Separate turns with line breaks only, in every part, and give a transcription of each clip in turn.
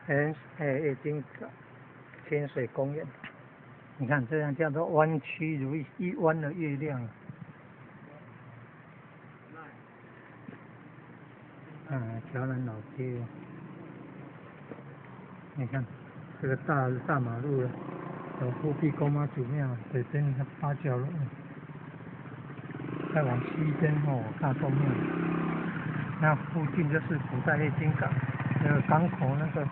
已经天水公园。你看这样叫做弯曲如一弯的月亮。桥南老街。你看这个大马路了，有富碧公妈祖庙，北边八角路，再往西边大洞庙。那附近就是古代夜景港，那个港口那个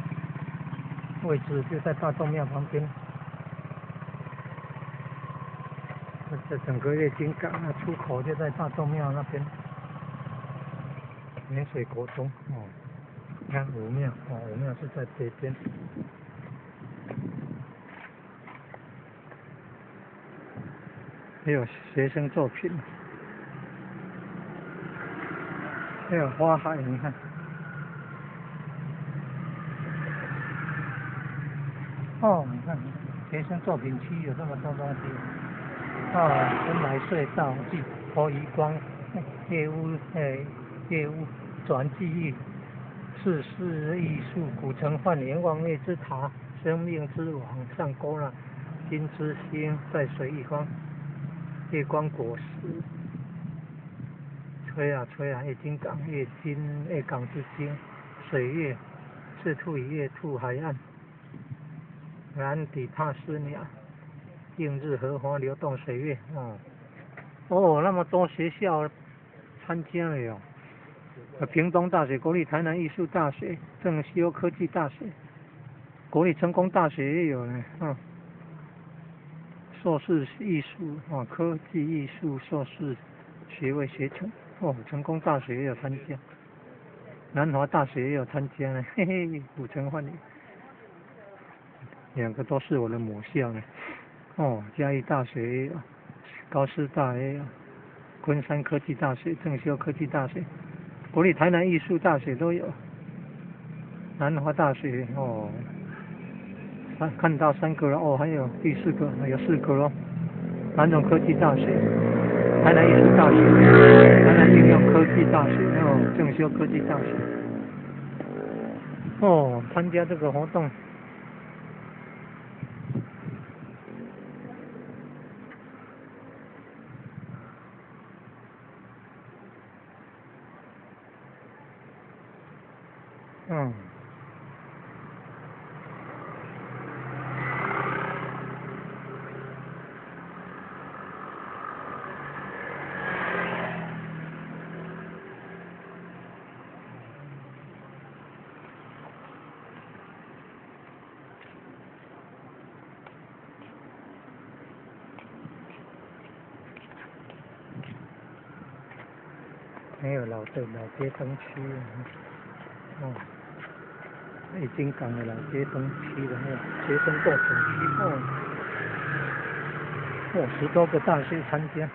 位置就在大洞庙旁边。这整个夜景港那出口就在大洞庙那边。盐水国中你看武庙武庙是在北边。还有学生作品，还有花海，你看。你看学生作品区有这么多东西。深来隧道、波渔光、业务转记忆、世事艺术、古城幻园、望月之塔、生命之网、上钩了、金之星、在水一方、月光果实、吹啊，夜景港、夜港之星、水月、赤兔与月兔海岸、蓝底帕斯鸟、映日荷花、流动水月那么多学校参加了哟。屏东大学、国立台南艺术大学、正修科技大学、国立成功大学也有呢。硕士艺术科技艺术硕士学位学程成功大学也有参加，南华大学也有参加呢。嘿嘿，古城幻园，两个都是我的母校呢。嘉义大学也有，高师大也有，昆山科技大学、正修科技大学、国立台南艺术大学都有，南华大学看到3个了还有第4个，有4个咯。南荣科技大学、台南艺术大学、台南应用科技大学，还有正修科技大学。参加这个活动。还有老街灯区已经港的老街灯区的学生作品区10多个大学参加。